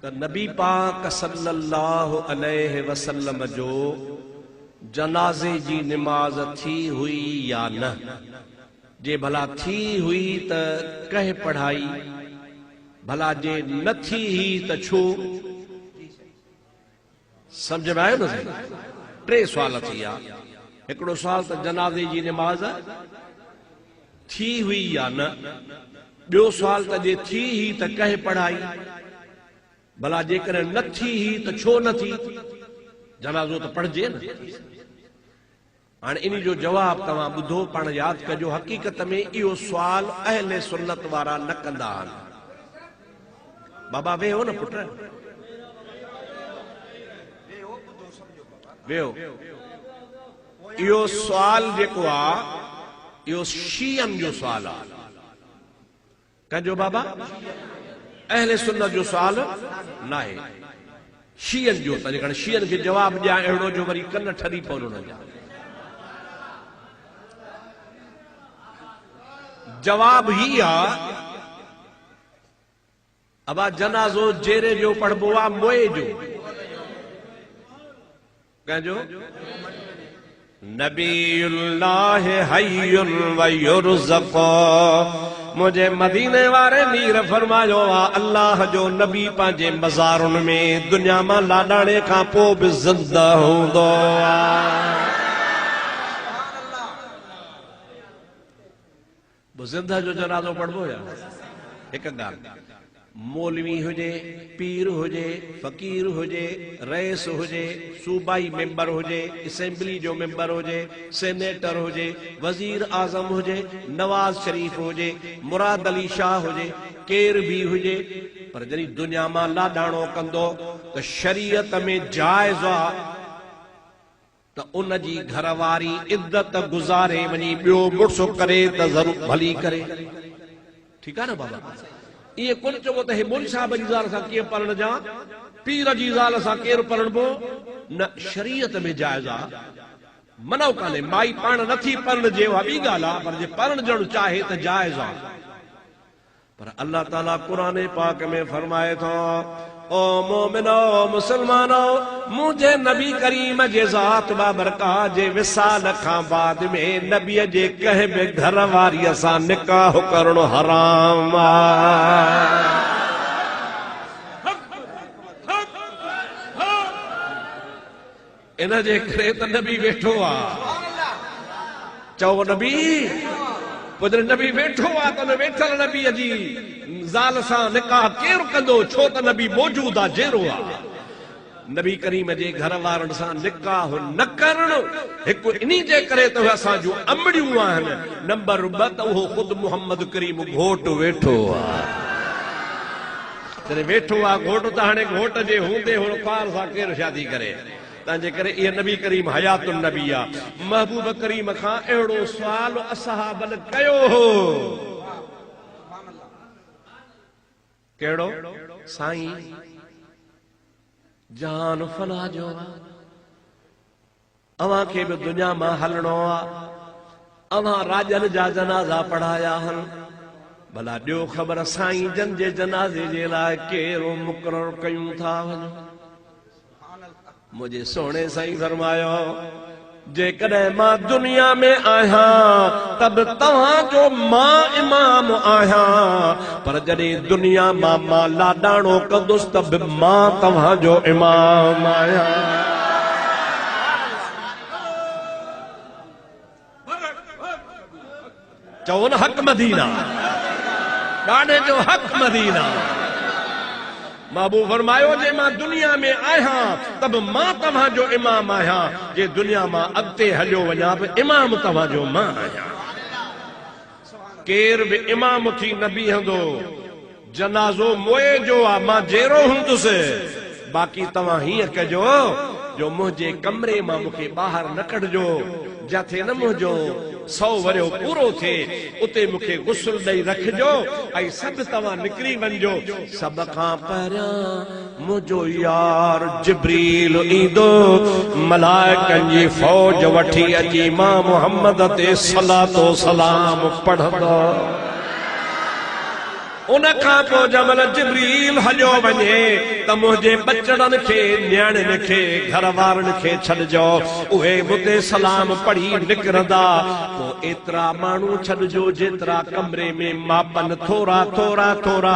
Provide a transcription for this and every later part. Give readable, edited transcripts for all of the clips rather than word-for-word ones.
त नबी पाक सल्लल्लाहु अलैहि वसल्लम जो जनाज़े जी निमाज थी हुई या न, जे भला थी हुई त कह पढ़ाई, भला जे न थी ही त छो। समझ में आयो न साईं? टे सवाल थी या। हिकिड़ो सवाल त जनाज़े जी निमाज थी हुई या न, ॿियो सवाल त जे थी ही त कह पढ़ाई, भला जेकर न थी ही त छो न थी, जनाज़ो त पढ़जे न। हाणे इन जो जवाब तव्हां ॿुधो, पाण यादि कजो। हक़ीक़त में इहो सुवाल अहले सुन्नत वारा न कंदा आहिनि। बाबा वेहो न पुट, वेहो। इहो सुवाल जेको आहे इहो शीयन जो सुवाल आहे। कंहिंजो बाबा? अहले सुन्नत जो सुवाल न आहे, शीयन जो। त जेकॾहिं शीयन खे जवाब ॾियां अहिड़ो जो वरी कन ठरी पवनि उन्हनि जा। जवाब ही आहे, अबा जनाज़ो जेरे जो पढ़बो आहे मोए जो। कंहिंजो? नबीउल्लाह हय्युन व युरज़क़। मुझे मदीने वारे मीर फरमायो आ, अल्लाह जो नबी पंहिंजे मज़ारुनि में दुनिया मां लाॾाणे खां पोइ बि ज़िंदा हूंदो आहे। ज़िंदा जो जनाज़ो पढ़बो या? हिकु ॻाल्हि, मौलवी हुजे, पीर हुजे, फ़कीर हुजे, रईस हुजे, सूबाई मेंबर हुजे, असेंबली जो मेंबर हुजे, सेनेटर हुजे, वज़ीर आज़म हुजे, नवाज शरीफ हुजे, मुराद अली शाह हुजे, केर भी हुजे, पर जॾहिं दुनिया मां लाॾाणो कंदो त शरीयत में जाइज़ आहे त उन जी घरवारी इद्दत गुज़ारे वञी ॿियो मुड़ुस करे त ज़रूर भली करे। ठीकु आहे न बाबा? ये कोन चवो त हे मौलवी साहब जी ज़ाल सां कीअं पढ़ण जा, पीर जी ज़ाल सां केरु पढ़णबो न। शरीयत में जाइज़ आहे, मनो कान्हे। माई पाण नथी पढ़ण जे उहा ॿी ॻाल्हि आहे, पर जे पढ़ण चाहे त जाइज़ आहे। पर अल्लाह ताला क़ुरान पाक में फरमाए थो, ओ मोमिनो मुसलमानो, मुझे नबी करीम जे ज़ात बाबरकात जे विसाल खां बाद में नबीअ जे कंहिं बि घर वारीअ सां निकाह करणो हराम आहे। इन जे करे त नबी वेठो आहे। चओ नबी, पोइ नबी वेठो आहे त वेठल नबीअ जी ज़ाल सां निकाह केरु कंदो? छो त नबी मौजूद आहे, जेरो आहे। नबी करीम जे घर वारनि सां निकाह न करणु हिकु इन्ही जे करे त असां जूं अमड़ियूं आहिनि। नंबर ॿ त उहो ख़ुदि मोहम्मद करीम घोट वेठो आहे। जॾहिं वेठो आहे घोट, त हाणे घोट जे हूंदे हुन ख़्वार सां केरु शादी करे? तंहिंजे करे इहे नबी करीम हयातुन नबी आहे। महबूब करीम खां अहिड़ो सुवाल असहाबन कयो हो। कहिड़ो? साईं जान फना जो अवां खे बि दुनिया मां हलणो आहे, अवां राजन जा जनाज़ा पढ़ाया आहिनि, भला ॾियो ख़बर साईं जन जे जनाज़े जे लाइ कहिड़ो मुक़ररु कयूं था वञो। मुझे सोने साईं फरमायो, जेकॾहिं मां दुनिया में आहियां तब तव्हां जो मां इमाम आहियां, पर जॾहिं दुनिया मां लाॾाणो कंदुसि तब मां तव्हां जो इमाम आहियां। चओ न हक़ मदीना, ॾाढे जो हक़ मदीना। महबूब फरमायो, जे मां दुनिया में आहियां तब मां तव्हां जो इमाम आहियां, जे दुनिया मां अॻिते हलियो वञा बि इमाम तव्हां जो मां आहियां। केर बि इमाम थी न बीहंदो, जनाज़ो मोए जो आहे, मां जेरो हूंदुसि। बाक़ी तव्हां हीअं कजो जो मुंहिंजे कमरे मां मूंखे ॿाहिरि न कढिजो, जिथे न मुंहिंजो 100 वरियो पूरो थिए उते मूंखे गुस्ल ॾेई रखिजो ऐं सभु तव्हां निकिरी वञिजो। सभ खां पहिरियां मुंहिंजो यार जिब्रील ईंदो, मलाइकनि जी फौज वठी अची मां मुहम्मद ते सलातो सलाम पढ़ंदो। उन खां पोइ जमल जिब्रील हलियो वञे त मुंहिंजे बचड़नि खे न्याणियुनि खे घर वारनि खे छॾिजो उहे मुते सलाम पढ़ी निकिरंदा पोइ एतिरा माण्हू छॾिजो जेतिरा कमरे में मापन थोरा थोरा थोरा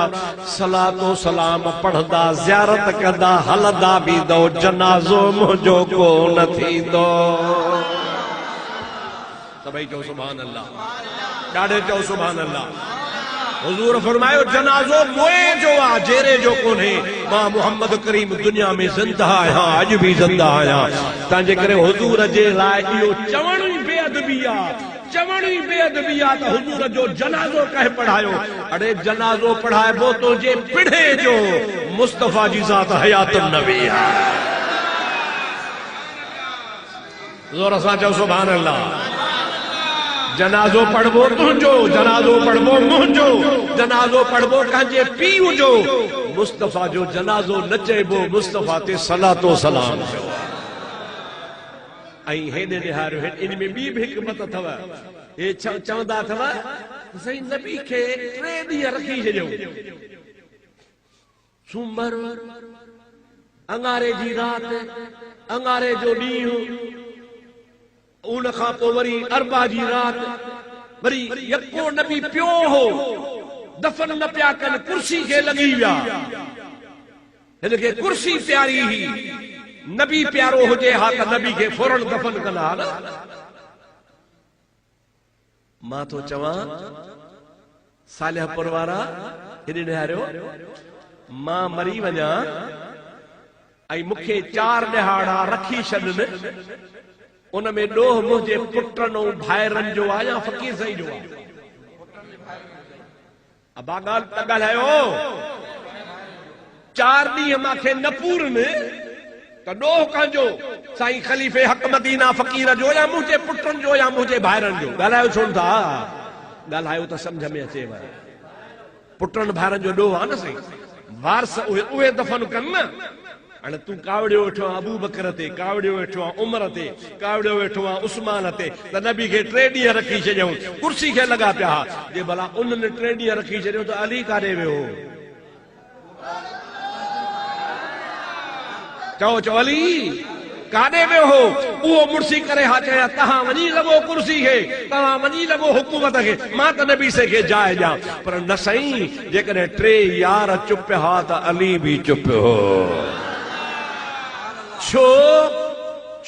सलातो सलाम पढ़ंदा ज़ियारत कंदा हलंदा बींदो जनाज़ो मुंहिंजो को न थींदो सभई चओ सुभान अल्लाह ॾाढे चओ सुभान अल्लाह हुजूर फरमायो जनाज़ो मोए जो आ जेरे जो कोन्हे मां मोहम्मद करीम दुनिया में ज़िंदा आहियां अॼु भी ज़िंदा आहियां तंहिंजे करे हुजूर जे लाइ इहो चवण ई बेअदबी आहे चवण ई बेअदबी आहे त हुजूर जो जनाज़ो कंहिं पढ़ायो अड़े जनाज़ो पढ़ाइबो तुंहिंजे पिढ़े जो मुस्तफ़ा जी ज़ात हयातुन नबी आहे ज़ोर सां चओ सुभान अल्लाह जनाज़ो पढ़बो तुंहिंजो जनाज़ो पढ़बो मुंहिंजो जनाज़ो पढ़बो कंहिंजे पीउ जो मुस्तफ़ा जो जनाज़ो न चइबो मुस्तफ़ा ते सलातो सलाम जो ऐं हेॾे निहारियो इन में ॿी बि हिकमत अथव हे चवंदा अथव साईं नबी खे 3 ॾींहं रखी छॾियो सूमर अंगारे जी राति अंगारे जो ॾींहुं उन खां पोइ वरी अरबा जी राति वरी यको नबी पियो हो दफन न पिया कनि कुर्सी खे लॻी विया हिनखे कुर्सी प्यारी ही नबी प्यारो हुजे हा त नबी खे फौरन दफन कंदा न मां तो चवां सालिहपुर वारा हेॾे निहारियो मां मरी वञा ऐं मूंखे 4 ॾहाड़ा रखी छॾनि उन में ॾोह मुंहिंजे पुटनि ऐं भाइरनि जो आहे या फ़क़ीर साईं जो आहे अबा ॻाल्हि त ॻाल्हायो 4 ॾींहं मूंखे न पूरनि त ॾोह कंहिंजो साईं ख़लीफ़े हक़ मदीना फ़क़ीर जो या मुंहिंजे पुटनि जो या मुंहिंजे भाइरनि जो ॻाल्हायो छो था ॻाल्हायो त सम्झ में अचेव पुटनि भाइरनि जो ॾोह आहे न साईं वारस उहे दफ़न कनि न हाणे तूं कावड़ियो वेठो आहे अबू बकर ते कावड़ियो वेठो आहे उमर ते कावड़ियो वेठो आहे उस्मान ते त नबी खे 3 ॾींहं रखी छॾियऊं कुर्सी खे लॻा पिया जे भला उन्हनि 3 ॾींहं रखी छॾियऊं त अली काॾे वियो चओ चओ अली काॾे वियो हो उहो मुड़सी करे हा चया तव्हां वञी लॻो कुर्सी खे तव्हां वञी लॻो हुकूमत खे मां त नबी से खे जाइ ॾियां पर न साईं जेकॾहिं 3 यार चुप हा त अली बि चुप हो छो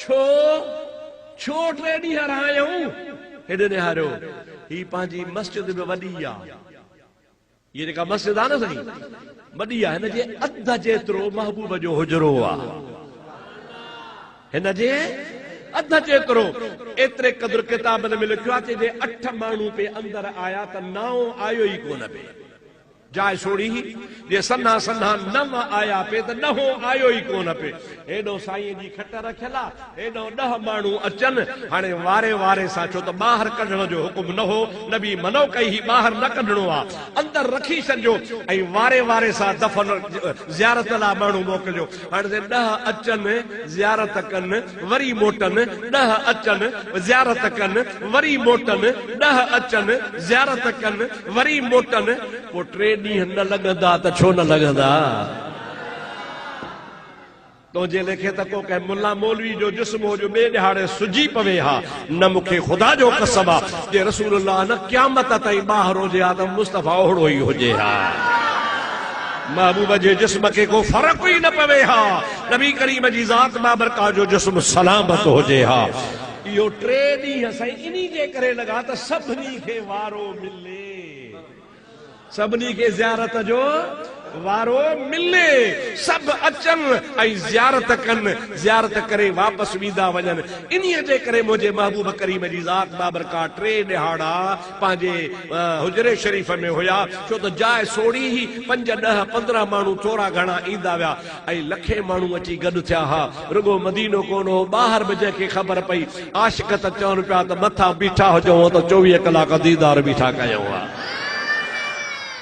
छो छो 3 ॾींहं रहायूं हेॾे निहारियो ही पंहिंजी मस्जिद बि वॾी आहे ये जेका मस्जिद आहे न साईं वॾी आहे हिन जे अध जेतिरो महबूब जो हुजरो आहे हिन जे अध जेतिरो एतिरे क़दुरु किताबनि में लिखियो आहे जे 8 माण्हू पे अंदर आया त 9 आयो ई कोन पे जाइ छोड़ी जे सन्हा सन्हा 9 आया पे त 9 आयो ई कोन पे हेॾो साईं जी खट रखियल आहे हेॾो 10 माण्हू अचनि हाणे वारे वारे सां छो त ॿाहिरि कढण जो हुकुम न हो नबी मनो कई ही ॿाहिरि न कढणो आहे अंदरि रखी छॾिजो ऐं वारे वारे सां दफ़न ज़ियारत लाइ माण्हू मोकिलिजो हाणे 10 अचनि ज़ियारत कनि वरी मोटनि 10 अचनि ज़ियारत कनि वरी मोटनि 10 अचनि ज़ियारत कनि वरी मोटनि पोइ 3 ॾींहं न लॻंदा त छो न लॻंदा तुंहिंजे लेखे त को कंहिं मुल्ला मौलवी जो जिस्म हो जो ॿिए ॾहाड़े सुजी पवे हा न मूंखे ख़ुदा जो कसम आहे जे रसूलुल्लाह न क़यामत ताईं ॿाहिरि हुजे हा त मुस्तफ़ा ओहिड़ो ई हुजे हा महबूब जे जिस्म खे को फ़र्क़ु ई न पवे हा नबी करीम जी ज़ात बाबरका जो जिस्म सलामत हुजे हा इहो 3 ॾींहं साईं इन्ही जे करे लॻा त सभिनी खे वारो मिले सभिनी खे ज़ियारत जो वारो मिले सब अचनि ऐं ज़ियारत कनि ज़ियारत करे वापसि वेंदा वञनि इन्हीअ जे करे मुंहिंजे महबूब करीम जी ज़ात बाबरका 3 ॾहाड़ा पंहिंजे हुजरे शरीफ़ में हुया छो त जाइ सोड़ी ही 5, 10, 15 माण्हू थोरा घणा ईंदा विया ऐं लखे माण्हू अची गॾु थिया हा रुगो मदीनो कोन हो ॿाहिरि बि जंहिंखे ख़बर पई आशिक़ त चवनि पिया त मथां बीठा हुजऊं त 24 कलाक दीदार बीठा कयूं हा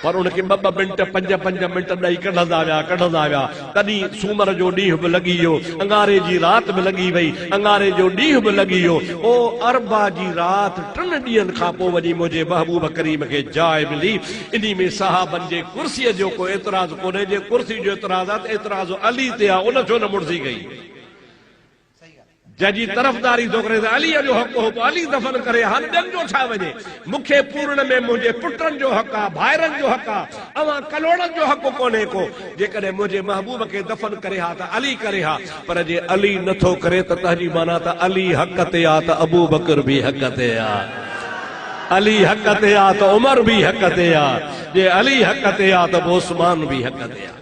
पर उनखे 2-2 मिंट 5-5 मिंट ॾेई कढंदा विया तॾहिं सूमर जो ॾींहुं बि लॻी वियो, अंगारे जी राति बि लॻी वई, अंगारे जो ॾींहुं बि लॻी वियो। ओ अरबा जी राति 3 ॾींहंनि खां पोइ वञी मुंहिंजे महबूब करीम खे जाइ मिली। इन में सहाबनि जे कुर्सीअ जो को एतिराज़ कोन्हे, जे कुर्सी जो एतिराज़ आहे त एतिराज़ अली ते आहे, उन छो न मुड़िजी गई? जंहिंजी तरफ़दारी थो करे त अलीअ जो हक़ हो, अली दफ़न करे, हाणे ॿियनि जो छा वञे? मूंखे पूर्ण में मुंहिंजे पुटनि जो हक़ आहे, भाइरनि जो हक़ आहे, अवां कलोड़नि जो हक़ कोन्हे को। जेकॾहिं मुंहिंजे महबूब खे दफ़न करे हा त अली करे हा, पर जे अली नथो करे त तंहिंजी माना त अली हक़ ते आहे त अबू बकर बि हक़ ते आहे, अली हक़ ते आहे त उमर बि हक़ ते आहे, जे अली हक़ ते आहे त उस्मान बि हक़ ते आहे।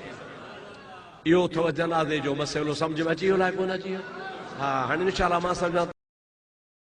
इहो अथव जनाज़े जो मसइलो, सम्झ में अची वियो अलाए कोन अची वियो? हाँ, हाणे इंशाअल्लाह मां सम्झां